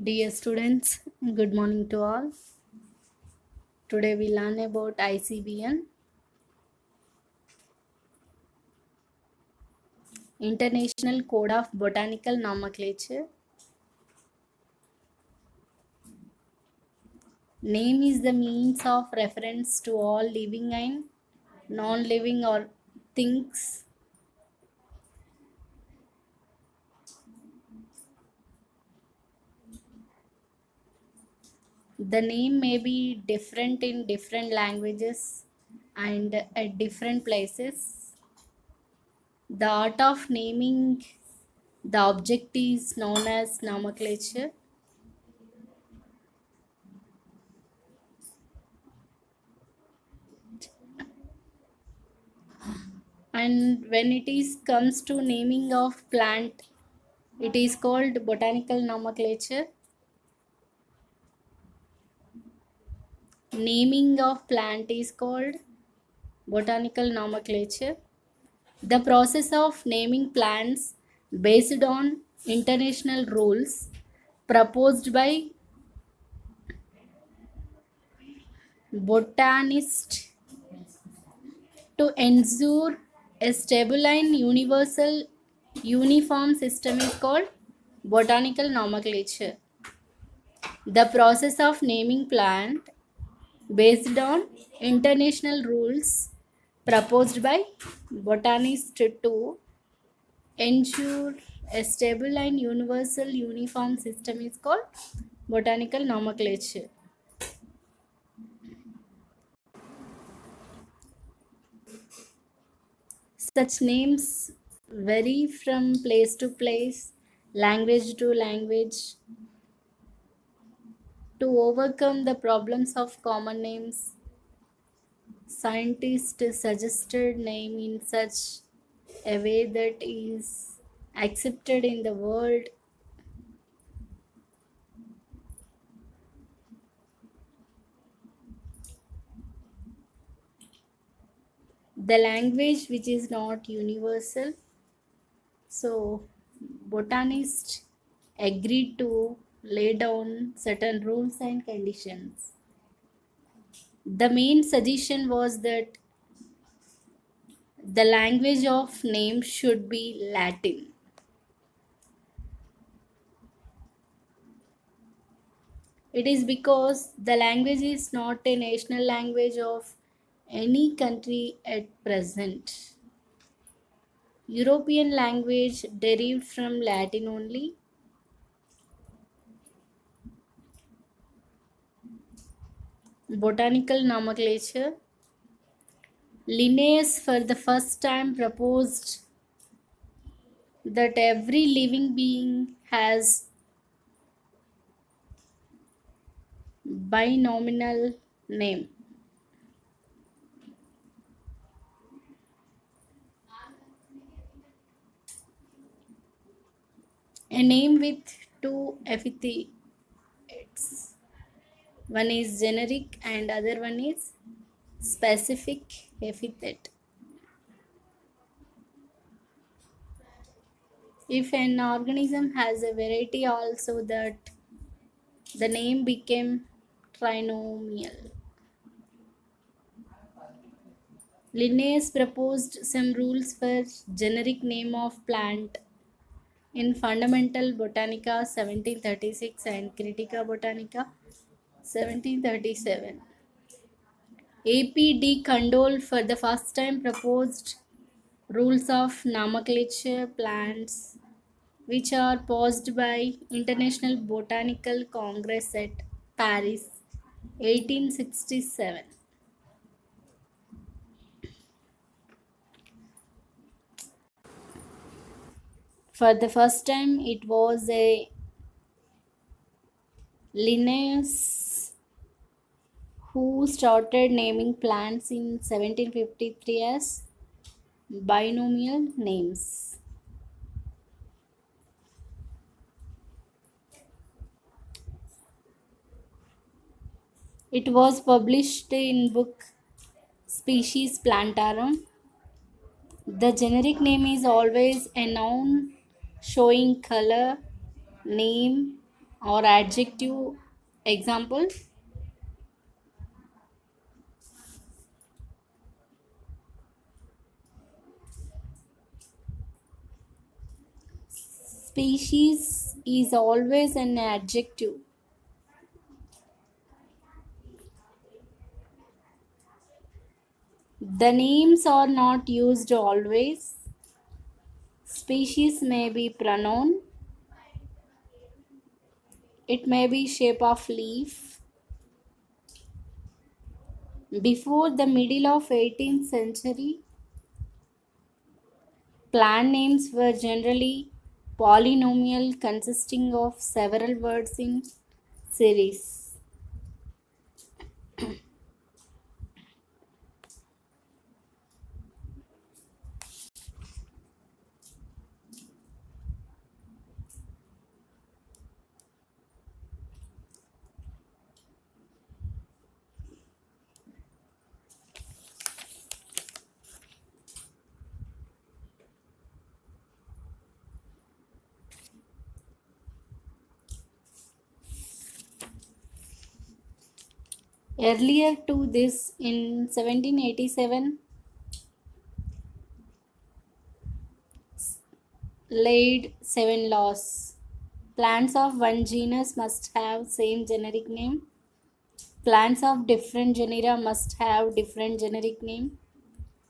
Dear students, good morning to all. Today we learn about ICBN, International Code of Botanical Nomenclature. Name is the means of reference to all living and non-living or things. The name may be different in different languages and at different places. The art of naming the object is known as nomenclature. And when it is comes to naming of plant, it is called botanical nomenclature. Naming of plant is called botanical nomenclature. The process of naming plants based on international rules proposed by botanists to ensure a stable and universal uniform system is called botanical nomenclature. The process of naming plant based on international rules proposed by botanists to ensure a stable and universal uniform system is called botanical nomenclature. Such names vary from place to place, language to language. To overcome the problems of common names, scientists suggested name in such a way that is accepted in the world. The language which is not universal. So botanists agreed to lay down certain rules and conditions. The main suggestion was that the language of name should be Latin. It is because the language is not a national language of any country at present. European language derived from Latin only. Botanical nomenclature. Linnaeus for the first time proposed that every living being has binominal name. A name with two epithets. One is generic and other one is specific epithet. If an organism has a variety also that the name became trinomial. Linnaeus proposed some rules for generic name of plant in Fundamental Botanica 1736 and Critica Botanica 1737. A.P.D. Condell for the first time proposed rules of nomenclature plants which are posed by International Botanical Congress at Paris 1867. For the first time it was a Linnaeus who started naming plants in 1753 as binomial names. It was published in book Species Plantarum. The generic name is always a noun showing color, name, or adjective. Example: species is always an adjective. The names are not used always. Species may be pronoun. It may be shape of leaf. Before the middle of 18th century, plant names were generally polynomial consisting of several words in series. Earlier to this, in 1787, laid 7 laws. Plants of one genus must have same generic name. Plants of different genera must have different generic name.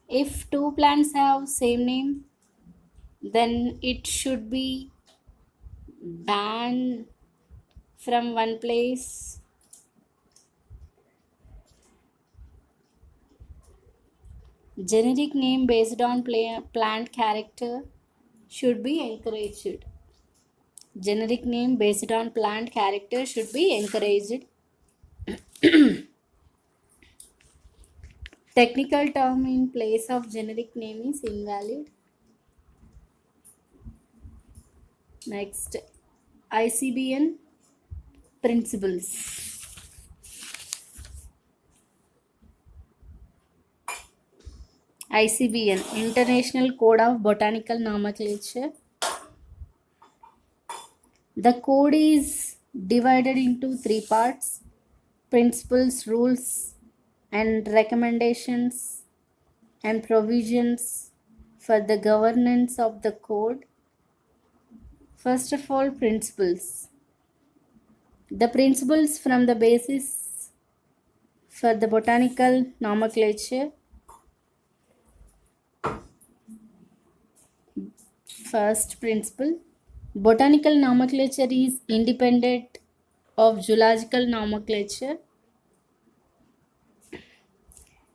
If two plants have same name, then it should be banned from one place. Generic name based on plant character should be encouraged. Generic name based on plant character should be encouraged. Technical term in place of generic name is invalid. Next, ICBN principles. ICBN, International Code of Botanical Nomenclature. The code is divided into 3 parts: principles, rules, and recommendations and provisions for the governance of the code. First of all, principles. The principles from the basis for the botanical nomenclature. First principle: botanical nomenclature is independent of zoological nomenclature.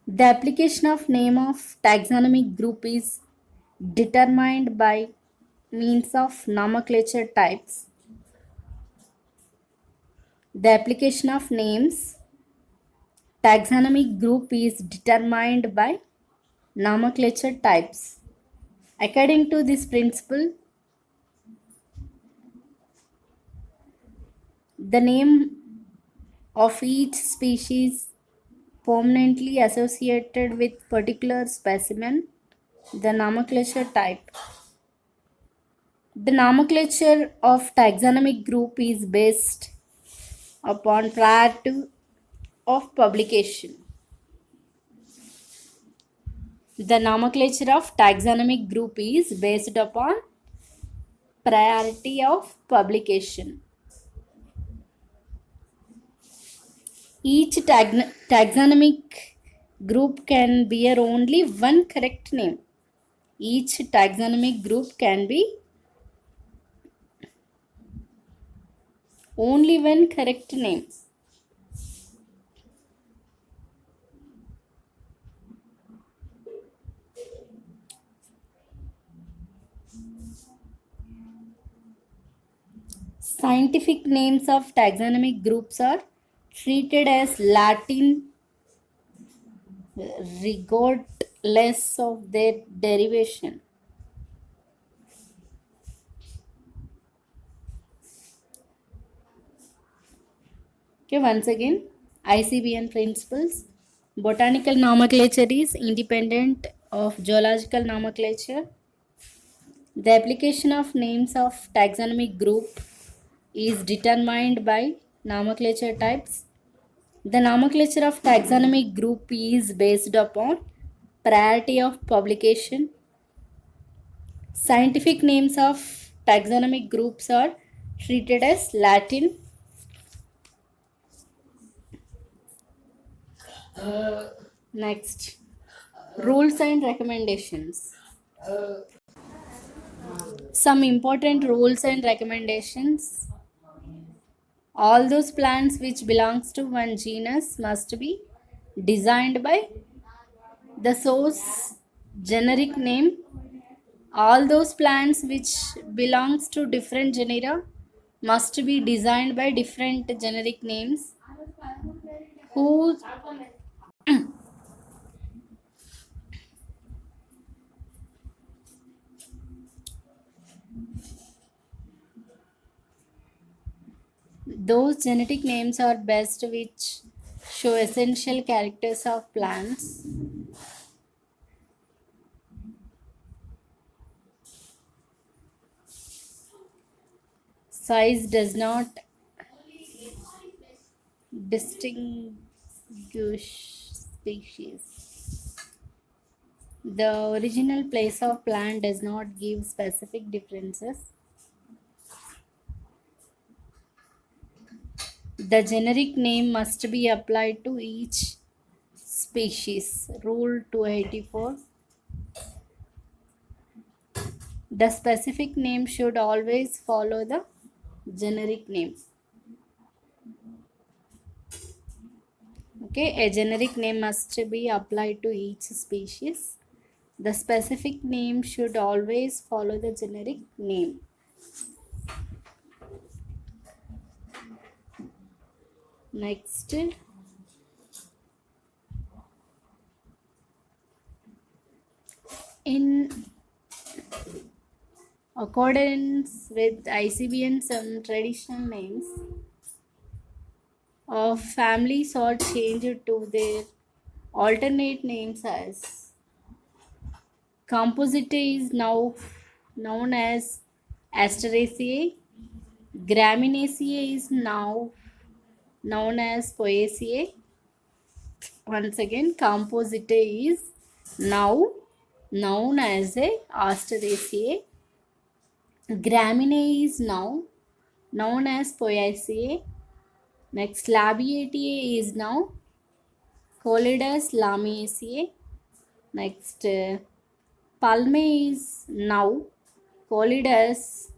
The application of name of taxonomic group is determined by means of nomenclature types. The application of names taxonomic group is determined by nomenclature types. According to this principle, the name of each species permanently associated with particular specimen, the nomenclature type. The nomenclature of taxonomic group is based upon priority of publication. The nomenclature of taxonomic group is based upon priority of publication. Each taxonomic group can bear only one correct name. Each taxonomic group can be only one correct name. Scientific names of taxonomic groups are treated as Latin regardless of their derivation. Okay, once again, ICBN principles. Botanical nomenclature is independent of zoological nomenclature. The application of names of taxonomic group is determined by nomenclature types. The nomenclature of taxonomic group is based upon priority of publication. Scientific names of taxonomic groups are treated as Latin. Next, rules and recommendations. Some important rules and recommendations. All those plants which belongs to one genus must be designed by the source generic name. All those plants which belongs to different genera must be designed by different generic names. Who those genetic names are best which show essential characters of plants. Size does not distinguish species. The original place of plant does not give specific differences. The generic name must be applied to each species. Rule 284. The specific name should always follow the generic name. Okay, a generic name must be applied to each species. The specific name should always follow the generic name. Next, in accordance with ICBN, some traditional names of families are changed to their alternate names as Compositae is now known as Asteraceae, Graminaceae is now known as Poaceae. Once again, Compositae is now known as a Asteraceae, Graminae is now known as Poaceae. Next, Labiatae is now Coleus lamiaceae. Next, Palmae is now Coleus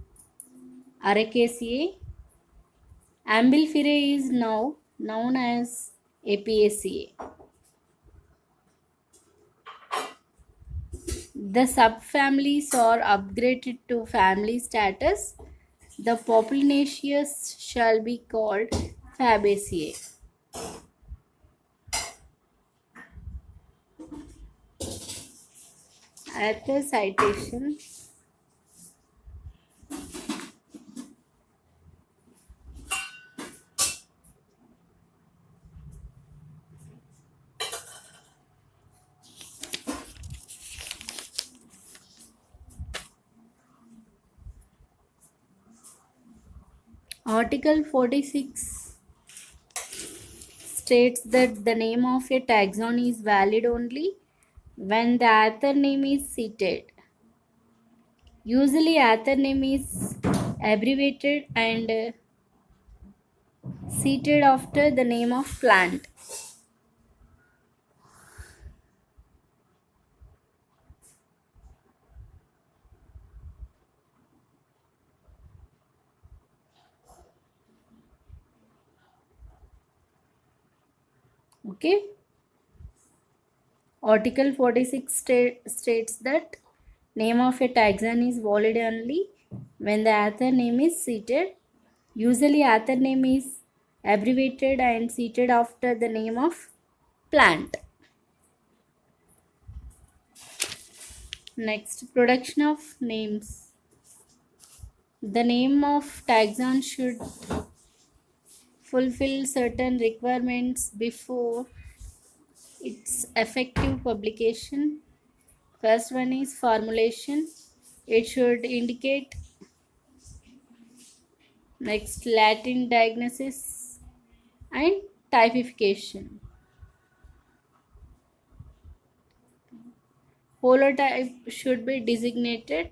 aracaceae. Amblyphyrae is now known as Apiaceae. The subfamilies are upgraded to family status. The Poplinaceae shall be called Fabaceae. At the citation, Article 46 states that the name of a taxon is valid only when the author name is cited. Usually, author name is abbreviated and cited after the name of plant. Okay. Article 46 states that name of a taxon is valid only when the author name is cited. Usually, author name is abbreviated and cited after the name of plant. Next, production of names. The name of taxon should fulfill certain requirements before its effective publication. First one is formulation. It should indicate Next, Latin diagnosis and typification. Holotype should be designated.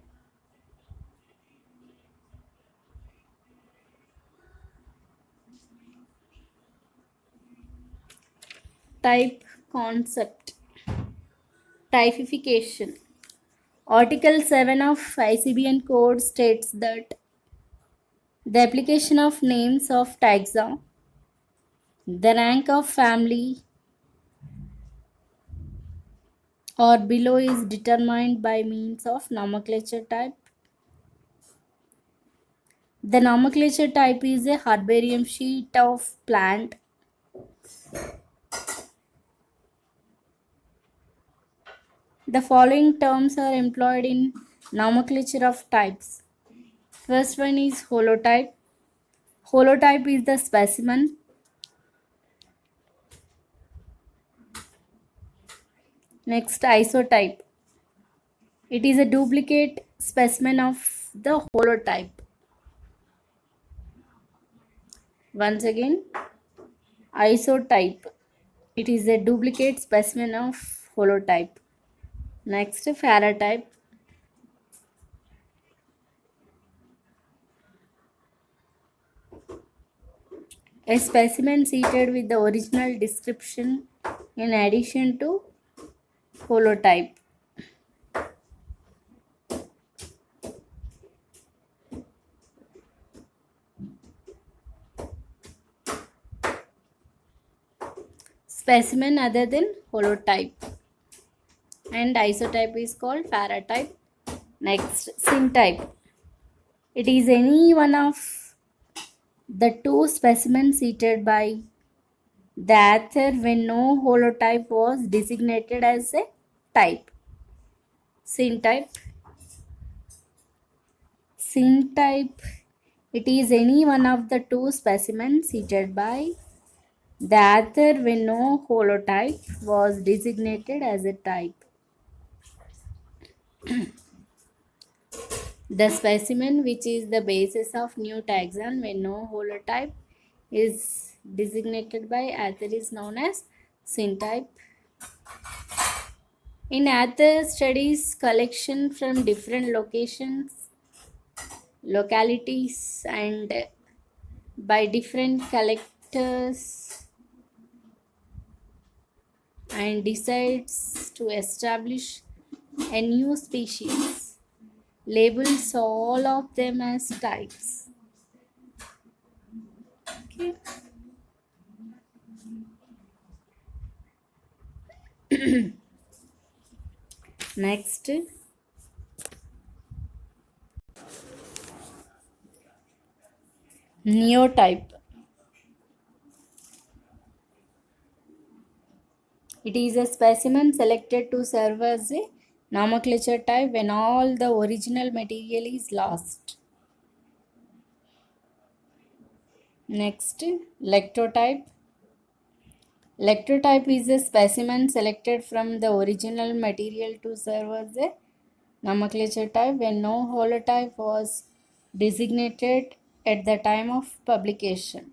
Type concept. Typification. Article 7 of ICBN code states that the application of names of taxa, the rank of family or below is determined by means of nomenclature type. The nomenclature type is a herbarium sheet of plant. The following terms are employed in nomenclature of types. First one is holotype. Holotype is the specimen. Next, isotype. It is a duplicate specimen of the holotype. Once again, isotype. It is a duplicate specimen of holotype. Next, phenotype. A specimen seated with the original description in addition to holotype. Specimen other than holotype. And isotype is called phenotype. Next, syntype. It is any one of the two specimens seated by the author when no holotype was designated as a type. Syntype. Syntype. It is any one of the two specimens seated by the author when no holotype was designated as a type. The specimen which is the basis of new taxon when no holotype is designated by author is known as syntype. In author studies collection from different localities and by different collectors and decides to establish a new species, labels all of them as types. Okay. Next, neotype. It is a specimen selected to serve as a nomenclature type when all the original material is lost. Next, lectotype. Lectotype is a specimen selected from the original material to serve as a nomenclature type when no holotype was designated at the time of publication.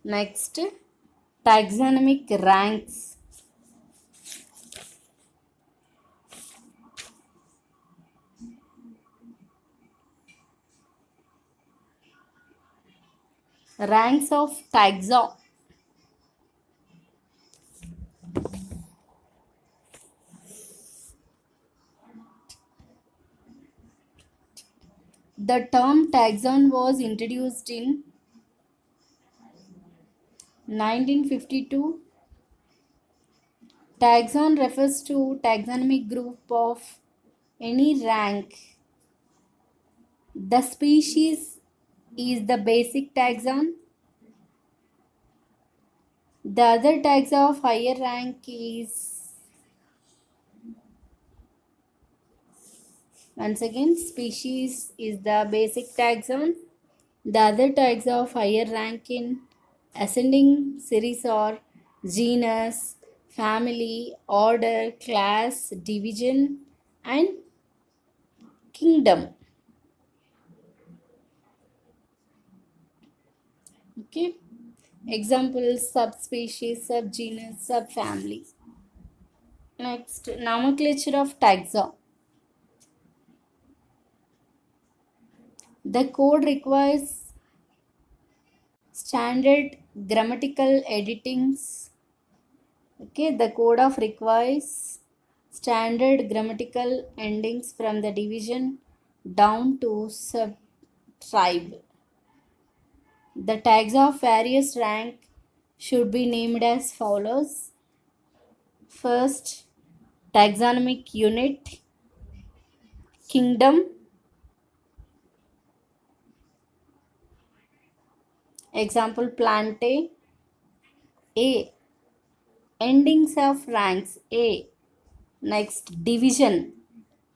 Next, taxonomic ranks. Ranks of taxa. The term taxon was introduced in 1952. Taxon refers to taxonomic group of any rank. The species is the basic taxon. The other taxa of higher rank is, once again, species is the basic taxon. The other taxa of higher rank in ascending series are genus, family, order, class, division, and kingdom. Okay. Examples: subspecies, subgenus, subfamily. Next, nomenclature of taxa. The code requires standard grammatical editings. Okay, the code of requires standard grammatical endings from the division down to sub tribe. The tags of various rank should be named as follows. First, taxonomic unit, kingdom. Example: plante. A. Endings of ranks. A. Next, division.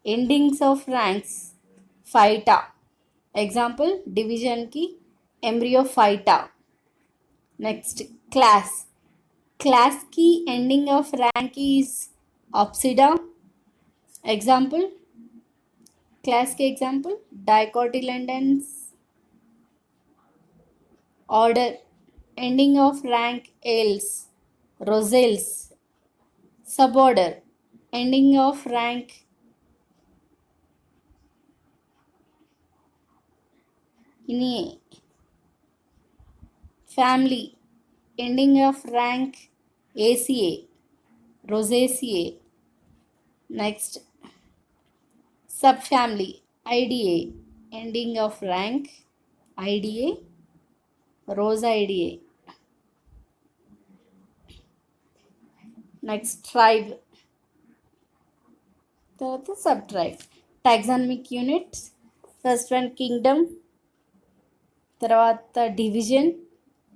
Endings of ranks. Phyta. Example: division की embryophyta. Next, class. Class की ending of rank is Opsida. Example: class के example Dicotyledons. Order. Ending of rank ales. Rosales. Suborder. Ending of rank Inie. Family. Ending of rank ACA. Rosaceae. Next, subfamily. IDA. Ending of rank IDA. Rosidae. Next, tribe. తర్వాత sub tribe. Taxonomic units. First one kingdom, తర్వాత division,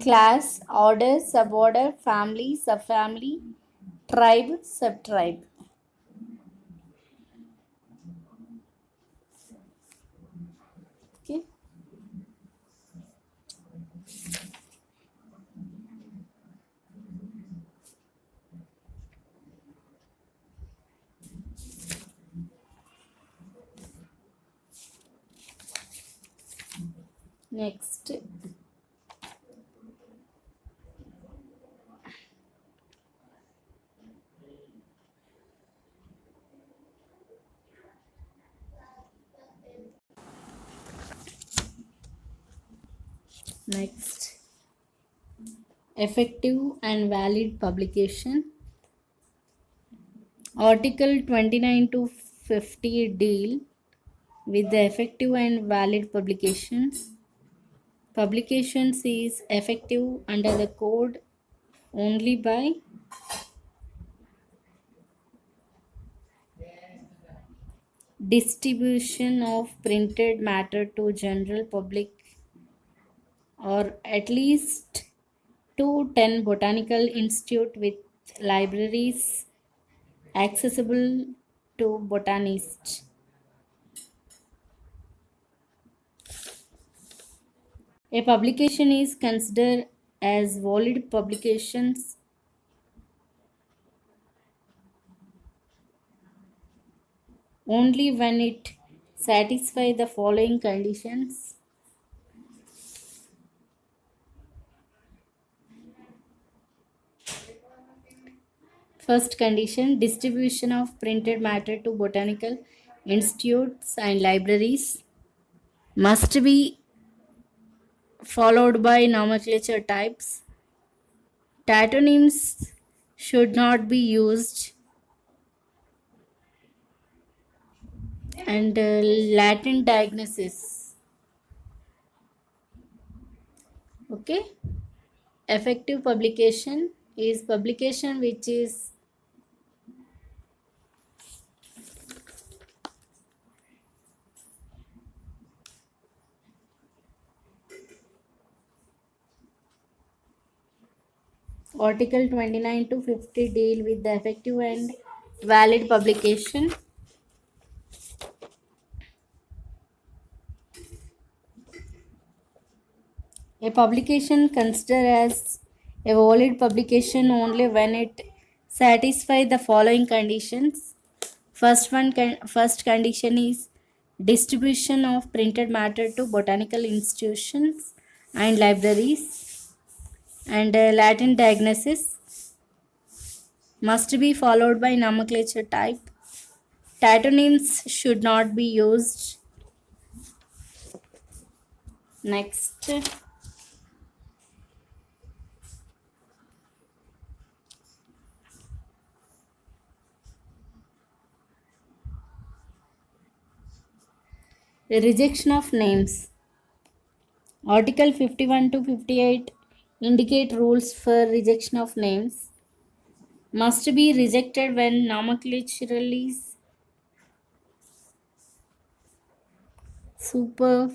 class, order, sub order, family, sub family, tribe, sub tribe. Okay. Next, effective and valid publication. Article 29 to 50 deal with the effective and valid publications. Publications is effective under the code only by distribution of printed matter to general public or at least to 10 botanical institute with libraries accessible to botanists. A publication is considered as valid publications only when it satisfies the following conditions. First condition: distribution of printed matter to botanical institutes and libraries must be followed by nomenclature types. Tatonyms should not be used, and Latin diagnosis. Okay. Effective publication is publication which is Article 29 to 50 deal with the effective and valid publication. A publication considered as a valid publication only when it satisfies the following conditions. First condition is distribution of printed matter to botanical institutions and libraries. and Latin diagnosis must be followed by nomenclature type. Tatonyms should not be used. Next, rejection of names. Article 51 to 58 indicate rules for rejection of names. Must be rejected when nomenclaturally super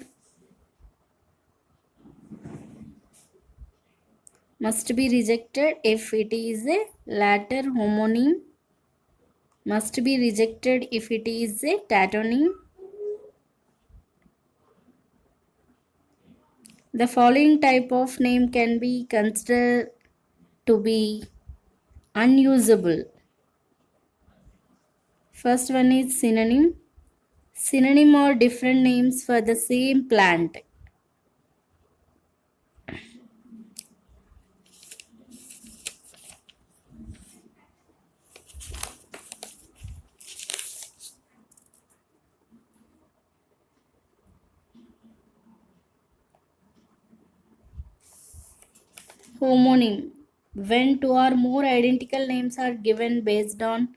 must be rejected if it is a later homonym, must be rejected if it is a tatonym. The following type of name can be considered to be unusable. First one is synonym. Synonym are different names for the same plant. Homonym. When two or more identical names are given based on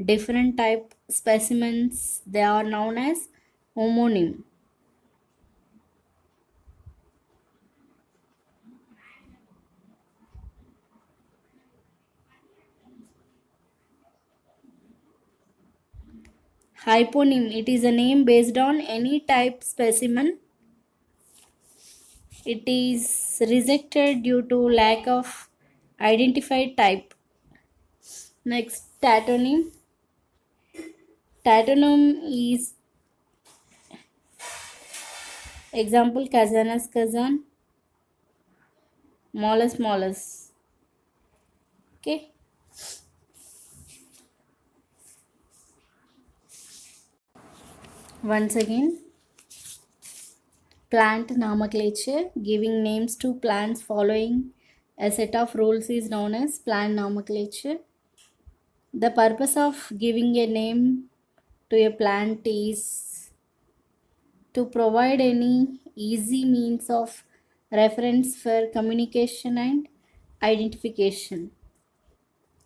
different type specimens, they are known as homonym. Hyponym. It is a name based on any type specimen. It is rejected due to lack of identified type. Next, tatonym. Tatonym is example Kazanas Kazan, Molus Molus. Okay. Once again, plant nomenclature. Giving names to plants following a set of rules is known as plant nomenclature. The purpose of giving a name to a plant is to provide any easy means of reference for communication and identification.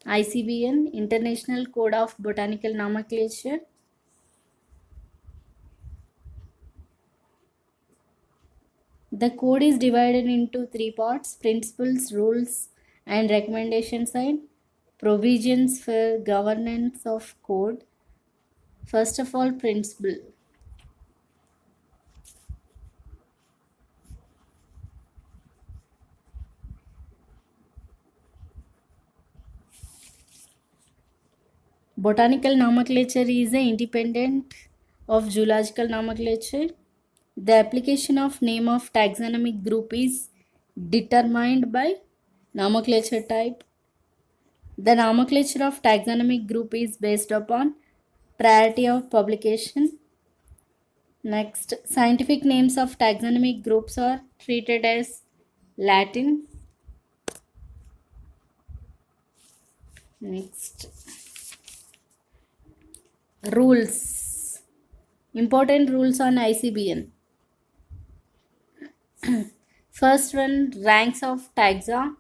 ICBN, International Code of Botanical Nomenclature. The code is divided into three parts: principles, rules, and recommendations, and provisions for governance of code. First of all, principle. Botanical nomenclature is independent of zoological nomenclature. The application of name of taxonomic group is determined by nomenclature type. The nomenclature of taxonomic group is based upon priority of publication. Next, scientific names of taxonomic groups are treated as Latin. Next, rules. Important rules on ICBN. First one, ranks of taxa.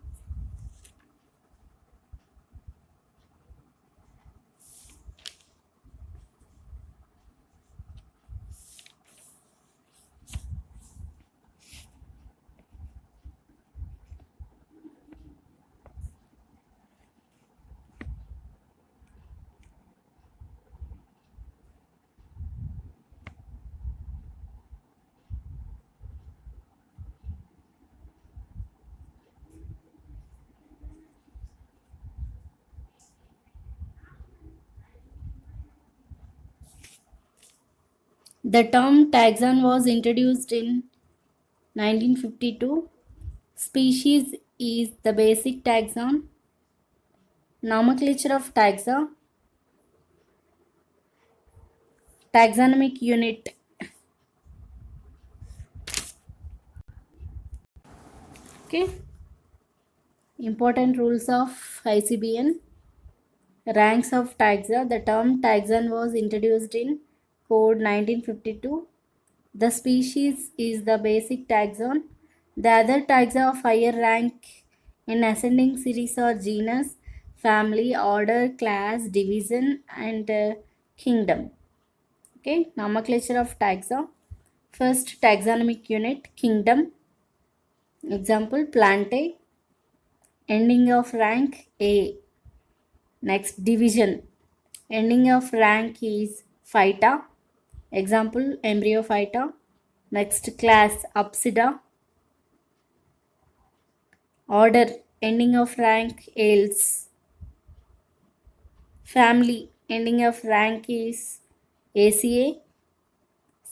The term taxon was introduced in 1952. Species is the basic taxon. Nomenclature of taxa. Taxonomic unit. Okay. Important rules of ICBN. Ranks of taxa. The term taxon was introduced in Code 1952. The species is the basic taxon. The other taxa of higher rank in ascending series are genus, family, order, class, division, and kingdom. Okay, nomenclature of taxa. First taxonomic unit, kingdom. Example, Plantae. Ending of rank A. Next, division. Ending of rank is Phyta. Example, Embryophyta. Next, class, Apsida. Order. Ending of rank, Ales. Family. Ending of rank is ACA.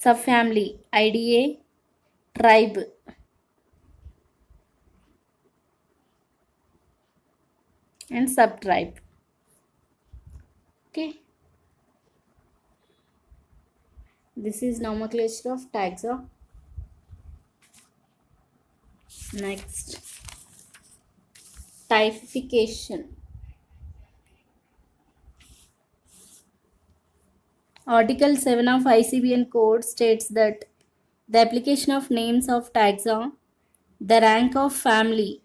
Subfamily, IDA. Tribe. And subtribe. Okay. This is nomenclature of taxa. Next, typification. Article 7 of ICBN code states that the application of names of taxa, the rank of family.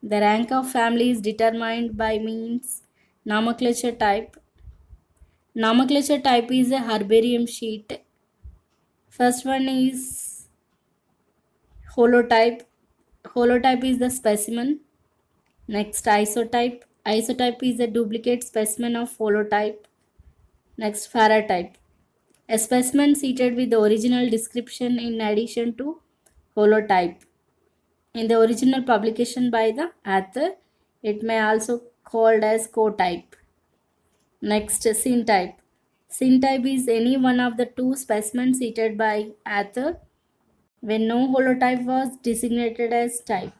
The rank of family is determined by means nomenclature type. Nomenclature type is a herbarium sheet. First one is holotype. Holotype is the specimen. Next, isotype. Isotype is a duplicate specimen of holotype. Next, paratype. A specimen seated with the original description in addition to holotype. In the original publication by the author, it may also called as co-type. Next, syntype. Syntype is any one of the two specimens seated by author when no holotype was designated as type.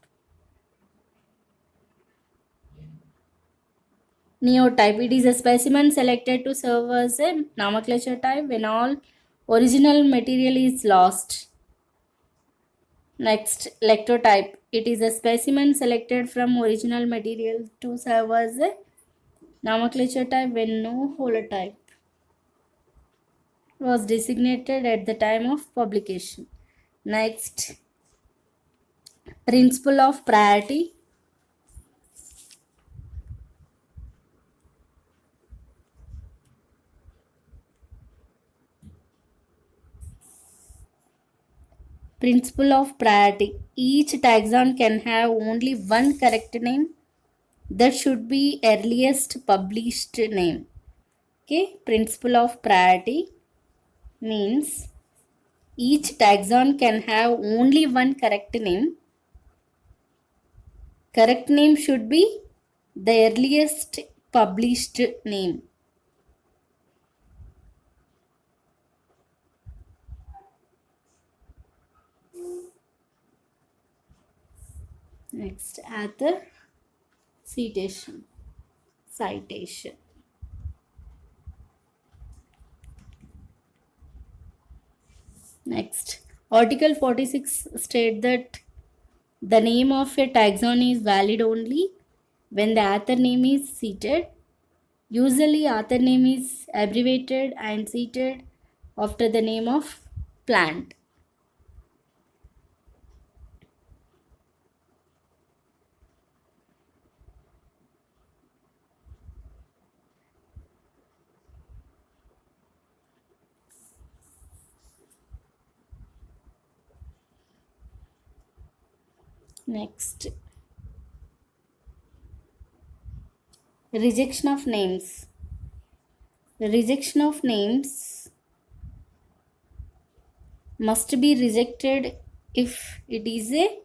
Neotype. It is a specimen selected to serve as a nomenclature type when all original material is lost. Next, lectotype. It is a specimen selected from original material to serve as a nomenclature type when no holotype was designated at the time of publication. Next, principle of priority. Principle of priority. Each taxon can have only one correct name. That should be earliest published name. Okay, principle of priority means each taxon can have only one correct name. Correct name should be the earliest published name. Next, author citation. Next, Article 46 state that the name of a taxon is valid only when the author name is seated. Usually, author name is abbreviated and seated after the name of plant. Next, rejection of names. The rejection of names must be rejected if it is a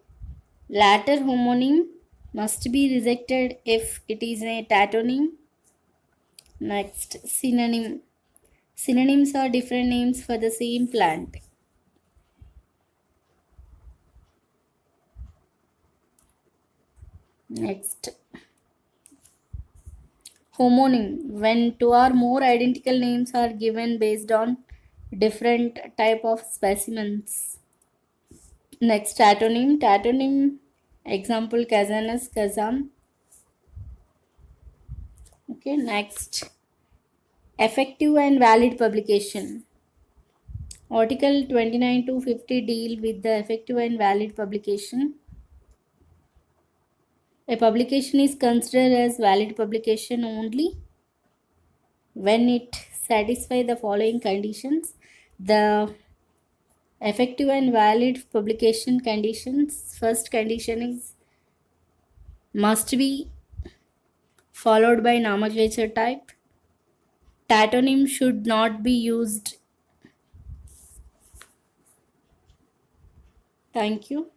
later homonym, must be rejected if it is a tatonym. Next, synonym. Synonyms are different names for the same plant. Next, homonym. When two or more identical names are given based on different type of specimens. Next, tatonym. Tatonym Example Kazanus, Kazam. Okay, next. Effective and valid publication. Article 29 to 50 deal with the effective and valid publication. A publication is considered as valid publication only when it satisfies the following conditions. The effective and valid publication conditions. First condition is must be followed by nomenclature type. Tatonym should not be used. Thank you.